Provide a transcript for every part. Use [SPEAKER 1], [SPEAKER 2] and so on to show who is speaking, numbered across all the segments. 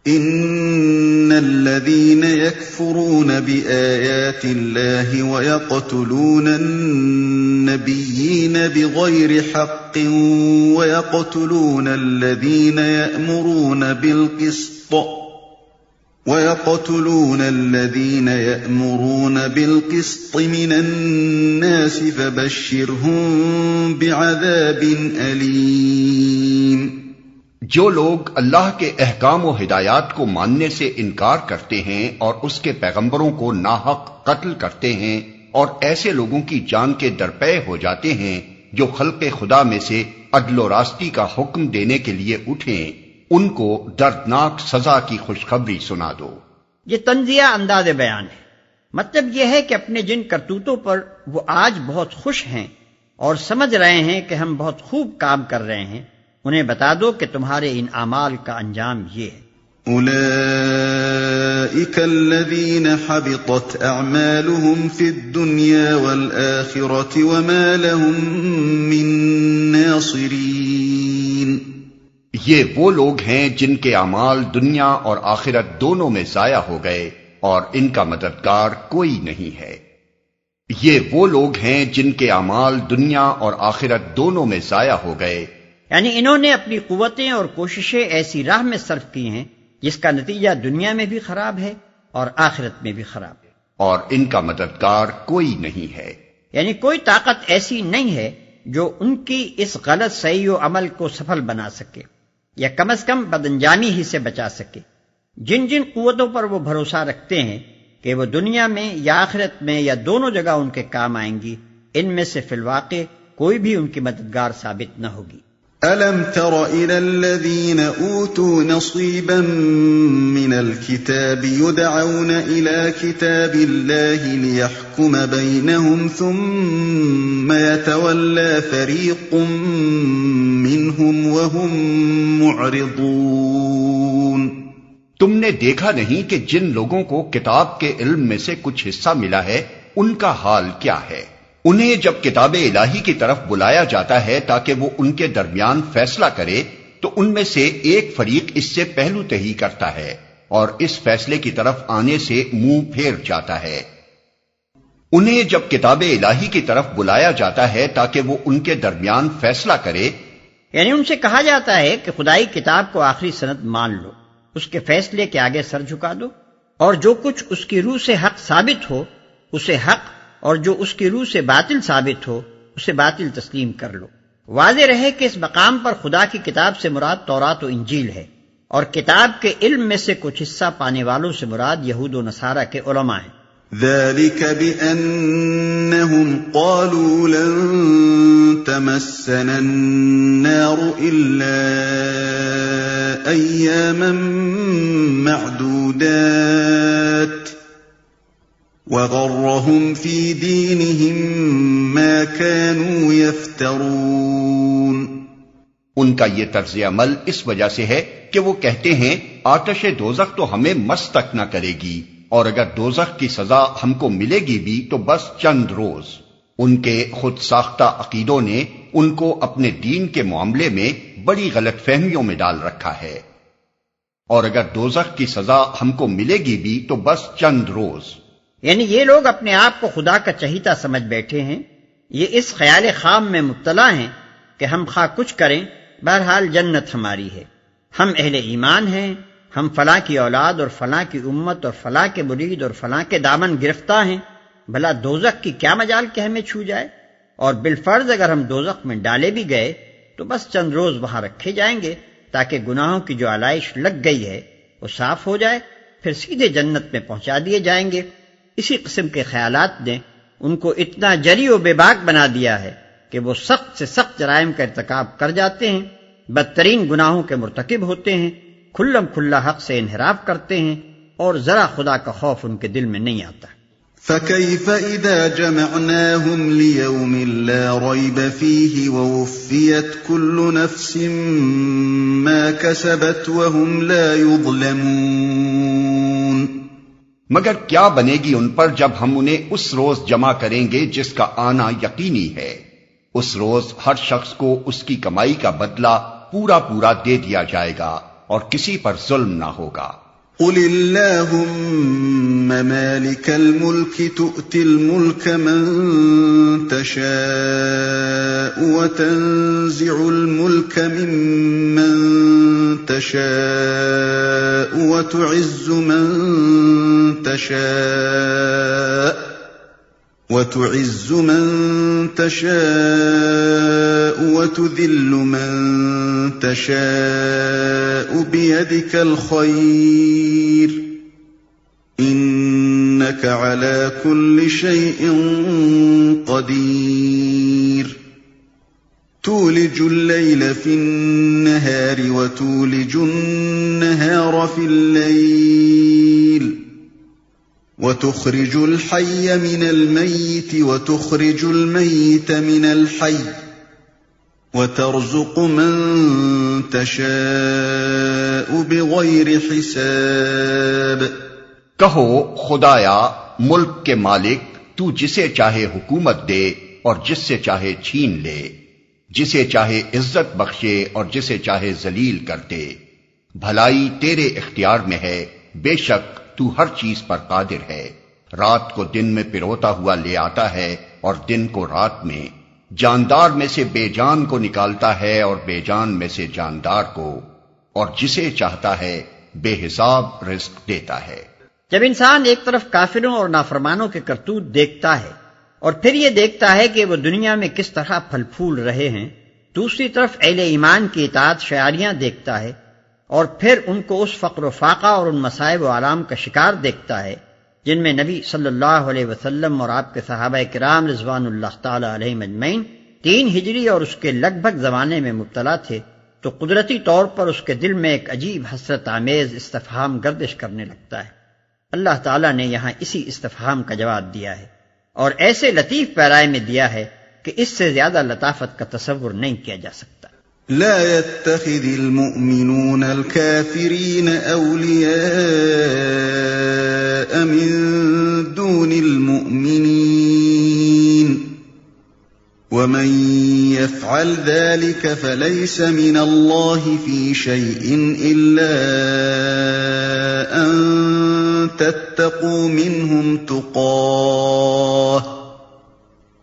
[SPEAKER 1] ان الذين يكفرون بآيات الله ويقتلون النبيين بغير حق ويقتلون الذين يأمرون بالقسط من الناس فبشرهم بعذاب أليم۔
[SPEAKER 2] جو لوگ اللہ کے احکام و ہدایات کو ماننے سے انکار کرتے ہیں اور اس کے پیغمبروں کو ناحق قتل کرتے ہیں اور ایسے لوگوں کی جان کے درپے ہو جاتے ہیں جو خلق خدا میں سے عدل و راستی کا حکم دینے کے لیے اٹھیں، ان کو دردناک سزا کی خوشخبری سنا دو۔
[SPEAKER 3] یہ تنزیہ انداز بیان ہے۔ مطلب یہ ہے کہ اپنے جن کرتوتوں پر وہ آج بہت خوش ہیں اور سمجھ رہے ہیں کہ ہم بہت خوب کام کر رہے ہیں، انہیں بتا دو کہ تمہارے ان اعمال کا انجام یہ ہے۔
[SPEAKER 1] اولئک الذین حبطت اعمالهم فی الدنیا والآخرة وما لهم من ناصرین۔
[SPEAKER 2] یہ وہ لوگ ہیں جن کے اعمال دنیا اور آخرت دونوں میں ضائع ہو گئے اور ان کا مددگار کوئی نہیں ہے۔ یہ وہ لوگ ہیں جن کے اعمال دنیا اور آخرت دونوں میں ضائع ہو گئے،
[SPEAKER 3] یعنی انہوں نے اپنی قوتیں اور کوششیں ایسی راہ میں صرف کی ہیں جس کا نتیجہ دنیا میں بھی خراب ہے اور آخرت میں بھی خراب ہے،
[SPEAKER 2] اور ان کا مددگار کوئی نہیں ہے۔
[SPEAKER 3] یعنی کوئی طاقت ایسی نہیں ہے جو ان کی اس غلط صحیح و عمل کو سفل بنا سکے یا کم از کم بدانجامی ہی سے بچا سکے۔ جن جن قوتوں پر وہ بھروسہ رکھتے ہیں کہ وہ دنیا میں یا آخرت میں یا دونوں جگہ ان کے کام آئیں گی، ان میں سے فی الواقع کوئی بھی ان کی مددگار ثابت نہ ہوگی۔
[SPEAKER 1] أَلَمْ تَرَ إِلَى الَّذِينَ أُوتُوا نَصِيبًا مِنَ الْكِتَابِ يُدْعَوْنَ إِلَى كِتَابِ اللَّهِ لِيَحْكُمَ بَيْنَهُمْ ثُمَّ يَتَوَلَّى فَرِيقٌ مِّنْهُمْ وَهُمْ مُعْرِضُونَ۔
[SPEAKER 2] تم نے دیکھا نہیں کہ جن لوگوں کو کتاب کے علم میں سے کچھ حصہ ملا ہے ان کا حال کیا ہے؟ انہیں جب کتاب الہی کی طرف بلایا جاتا ہے تاکہ وہ ان کے درمیان فیصلہ کرے تو ان میں سے ایک فریق اس سے پہلو تہی کرتا ہے اور اس فیصلے کی طرف آنے سے منہ پھیر جاتا ہے۔ انہیں جب کتاب الہی کی طرف بلایا جاتا ہے تاکہ وہ ان کے درمیان فیصلہ کرے،
[SPEAKER 3] یعنی ان سے کہا جاتا ہے کہ خدائی کتاب کو آخری سند مان لو، اس کے فیصلے کے آگے سر جھکا دو، اور جو کچھ اس کی روح سے حق ثابت ہو اسے حق، اور جو اس کی روح سے باطل ثابت ہو اسے باطل تسلیم کر لو۔ واضح رہے کہ اس مقام پر خدا کی کتاب سے مراد تورات و انجیل ہے، اور کتاب کے علم میں سے کچھ حصہ پانے والوں سے مراد یہود و نصارہ کے علماء ہیں۔
[SPEAKER 1] ذلك بأنهم قالوا لن تمسنا النار إلا أياما معدودات وغرهم في دينهم ما كانوا يفترون۔
[SPEAKER 2] ان کا یہ طرز عمل اس وجہ سے ہے کہ وہ کہتے ہیں آتش دوزخ تو ہمیں مس تک نہ کرے گی، اور اگر دوزخ کی سزا ہم کو ملے گی بھی تو بس چند روز۔ ان کے خود ساختہ عقیدوں نے ان کو اپنے دین کے معاملے میں بڑی غلط فہمیوں میں ڈال رکھا ہے۔ اور اگر دوزخ کی سزا ہم کو ملے گی بھی تو بس چند روز،
[SPEAKER 3] یعنی یہ لوگ اپنے آپ کو خدا کا چہیتا سمجھ بیٹھے ہیں، یہ اس خیال خام میں مبتلا ہیں کہ ہم خواہ کچھ کریں بہرحال جنت ہماری ہے، ہم اہل ایمان ہیں، ہم فلاں کی اولاد اور فلاں کی امت اور فلاں کے مرید اور فلاں کے دامن گرفتار ہیں، بھلا دوزخ کی کیا مجال کہ ہمیں چھو جائے؟ اور بالفرض اگر ہم دوزخ میں ڈالے بھی گئے تو بس چند روز وہاں رکھے جائیں گے تاکہ گناہوں کی جو علائش لگ گئی ہے وہ صاف ہو جائے، پھر سیدھے جنت میں پہنچا دیے جائیں گے۔ اسی قسم کے خیالات نے ان کو اتنا جری و بے باک بنا دیا ہے کہ وہ سخت سے سخت جرائم کا ارتکاب کر جاتے ہیں، بدترین گناہوں کے مرتکب ہوتے ہیں، کھلم کھلا حق سے انحراف کرتے ہیں، اور ذرا خدا کا خوف ان کے دل میں نہیں آتا۔
[SPEAKER 1] فَكَيْفَ إِذَا جَمَعْنَاهُمْ لِيَوْمٍ لَا رَيْبَ فِيهِ وَوُفِّيَتْ كُلُّ نَفْسٍ مَا كَسَبَتْ وَهُمْ لَا يُظْلَمُونَ۔
[SPEAKER 2] مگر کیا بنے گی ان پر جب ہم انہیں اس روز جمع کریں گے جس کا آنا یقینی ہے؟ اس روز ہر شخص کو اس کی کمائی کا بدلہ پورا پورا دے دیا جائے گا اور کسی پر ظلم نہ ہوگا۔
[SPEAKER 1] قل اللهم مالك الملك تؤتي الملك من تشاء وتنزع الملك ممن تشاء وتعز من تشاء وتذل من تشاء بيدك الخير إنك على كل شيء قدير تولج الليل في النهار وتولج النهار في الليل وتخرج الحي من الميت وتخرج الميت من الحي وترزق من تشاء بغير حساب۔
[SPEAKER 2] کہو خدایا ملک کے مالک، تو جسے چاہے حکومت دے اور جس سے چاہے چھین لے، جسے چاہے عزت بخشے اور جسے چاہے ذلیل کر دے، بھلائی تیرے اختیار میں ہے، بے شک تو ہر چیز پر قادر ہے۔ رات کو دن میں پروتا ہوا لے آتا ہے اور دن کو رات میں، جاندار میں سے بے جان کو نکالتا ہے اور بے جان میں سے جاندار کو، اور جسے چاہتا ہے بے حساب رزق دیتا ہے۔
[SPEAKER 3] جب انسان ایک طرف کافروں اور نافرمانوں کے کرتوت دیکھتا ہے اور پھر یہ دیکھتا ہے کہ وہ دنیا میں کس طرح پھل پھول رہے ہیں، دوسری طرف اہل ایمان کی اطاعت شعاریاں دیکھتا ہے اور پھر ان کو اس فقر و فاقہ اور ان مصائب و آلام کا شکار دیکھتا ہے جن میں نبی صلی اللہ علیہ وسلم اور آپ کے صحابہ کرام رضوان اللہ تعالی علیہم اجمعین 3 ہجری اور اس کے لگ بھگ زمانے میں مبتلا تھے، تو قدرتی طور پر اس کے دل میں ایک عجیب حسرت آمیز استفہام گردش کرنے لگتا ہے۔ اللہ تعالیٰ نے یہاں اسی استفہام کا جواب دیا ہے اور ایسے لطیف پیرائے میں دیا ہے کہ اس سے زیادہ لطافت کا تصور نہیں کیا جا سکتا۔
[SPEAKER 1] لا يتخذ المؤمنون الكافرين أولياء من دون المؤمنين ومن يفعل ذلك فليس من الله في شيء إلا أن تتقوا منهم تقاه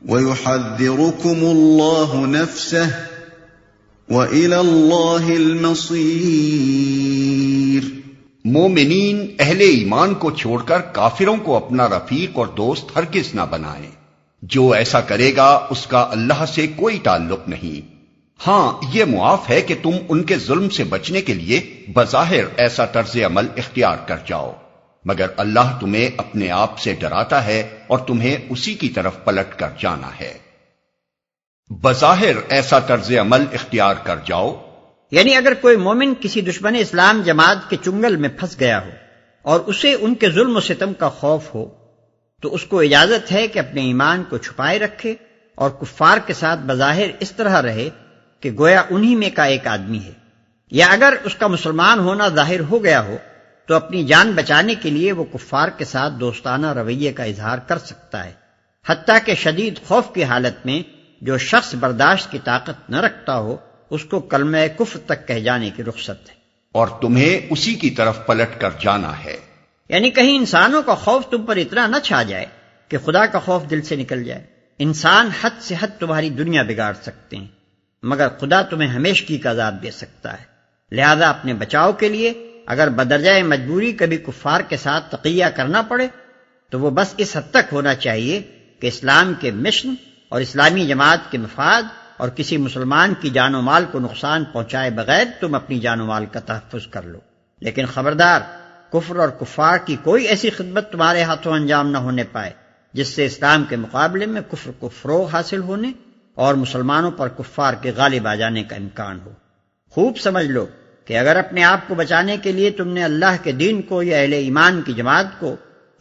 [SPEAKER 1] ويحذركم الله نفسه وَإِلَى اللَّهِ الْمَصِيرُ۔
[SPEAKER 2] مومنین اہل ایمان کو چھوڑ کر کافروں کو اپنا رفیق اور دوست ہرگز نہ بنائیں، جو ایسا کرے گا اس کا اللہ سے کوئی تعلق نہیں۔ ہاں یہ معاف ہے کہ تم ان کے ظلم سے بچنے کے لیے بظاہر ایسا طرز عمل اختیار کر جاؤ، مگر اللہ تمہیں اپنے آپ سے ڈراتا ہے اور تمہیں اسی کی طرف پلٹ کر جانا ہے۔ بظاہر ایسا طرز عمل اختیار کر جاؤ،
[SPEAKER 3] یعنی اگر کوئی مومن کسی دشمن اسلام جماعت کے چنگل میں پھنس گیا ہو اور اسے ان کے ظلم و ستم کا خوف ہو تو اس کو اجازت ہے کہ اپنے ایمان کو چھپائے رکھے اور کفار کے ساتھ بظاہر اس طرح رہے کہ گویا انہی میں کا ایک آدمی ہے، یا اگر اس کا مسلمان ہونا ظاہر ہو گیا ہو تو اپنی جان بچانے کے لیے وہ کفار کے ساتھ دوستانہ رویے کا اظہار کر سکتا ہے، حتیٰ کہ شدید خوف کی حالت میں جو شخص برداشت کی طاقت نہ رکھتا ہو اس کو کلمہ کفر تک کہہ جانے کی رخصت ہے،
[SPEAKER 2] اور تمہیں اسی کی طرف پلٹ کر جانا ہے۔
[SPEAKER 3] یعنی کہیں انسانوں کا خوف تم پر اتنا نہ چھا جائے کہ خدا کا خوف دل سے نکل جائے۔ انسان حد سے حد تمہاری دنیا بگاڑ سکتے ہیں، مگر خدا تمہیں ہمیشگی کا عذاب دے سکتا ہے، لہذا اپنے بچاؤ کے لیے اگر بدرجہ مجبوری کبھی کفار کے ساتھ تقیہ کرنا پڑے تو وہ بس اس حد تک ہونا چاہیے کہ اسلام کے مشن اور اسلامی جماعت کے مفاد اور کسی مسلمان کی جان و مال کو نقصان پہنچائے بغیر تم اپنی جان و مال کا تحفظ کر لو، لیکن خبردار کفر اور کفار کی کوئی ایسی خدمت تمہارے ہاتھوں انجام نہ ہونے پائے جس سے اسلام کے مقابلے میں کفر کو فروغ حاصل ہونے اور مسلمانوں پر کفار کے غالب آ جانے کا امکان ہو۔ خوب سمجھ لو کہ اگر اپنے آپ کو بچانے کے لیے تم نے اللہ کے دین کو یا اہل ایمان کی جماعت کو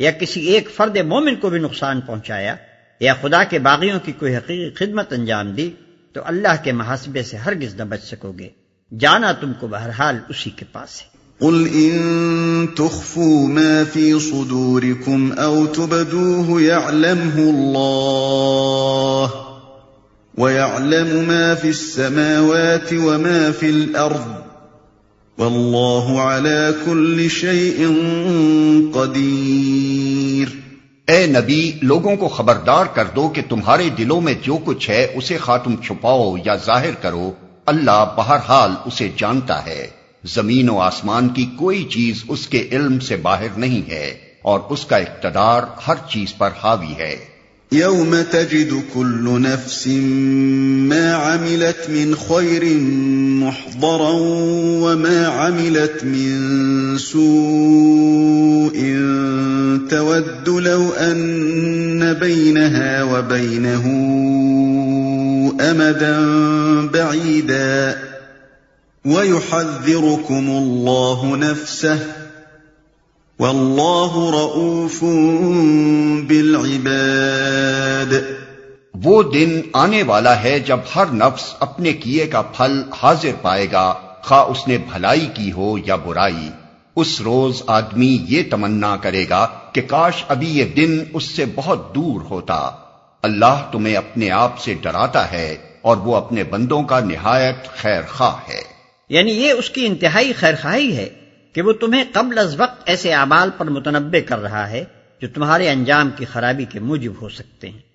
[SPEAKER 3] یا کسی ایک فرد مومن کو بھی نقصان پہنچایا یا خدا کے باغیوں کی کوئی حقیقی خدمت انجام دی تو اللہ کے محاسبے سے ہرگز نہ بچ سکو گے، جانا تم کو بہرحال اسی کے پاس ہے۔
[SPEAKER 1] قل ان تخفوا ما في صدوركم او تبدوه يعلمه الله ويعلم ما في السماوات وما في الارض واللہ علی کل شیء قدیر۔
[SPEAKER 2] اے نبی، لوگوں کو خبردار کر دو کہ تمہارے دلوں میں جو کچھ ہے اسے خواہ تم چھپاؤ یا ظاہر کرو، اللہ بہرحال اسے جانتا ہے۔ زمین و آسمان کی کوئی چیز اس کے علم سے باہر نہیں ہے، اور اس کا اقتدار ہر چیز پر حاوی ہے۔
[SPEAKER 1] یوم تجد کل نفس ما عملت من خیر محضرا وما عملت من سوء تود لو ان بینها وبینه امدا بعیدا وَيُحَذِّرُكُمُ اللَّهُ نَفْسَهُ وَاللَّهُ رَءُوفٌ بِالْعِبَادِ۔
[SPEAKER 2] وہ دن آنے والا ہے جب ہر نفس اپنے کیے کا پھل حاضر پائے گا، خواہ اس نے بھلائی کی ہو یا برائی۔ اس روز آدمی یہ تمنا کرے گا کہ کاش ابھی یہ دن اس سے بہت دور ہوتا۔ اللہ تمہیں اپنے آپ سے ڈراتا ہے اور وہ اپنے بندوں کا نہایت خیر خواہ ہے۔
[SPEAKER 3] یعنی یہ اس کی انتہائی خیرخواہی ہے کہ وہ تمہیں قبل از وقت ایسے اعمال پر متنبع کر رہا ہے جو تمہارے انجام کی خرابی کے موجب ہو سکتے ہیں۔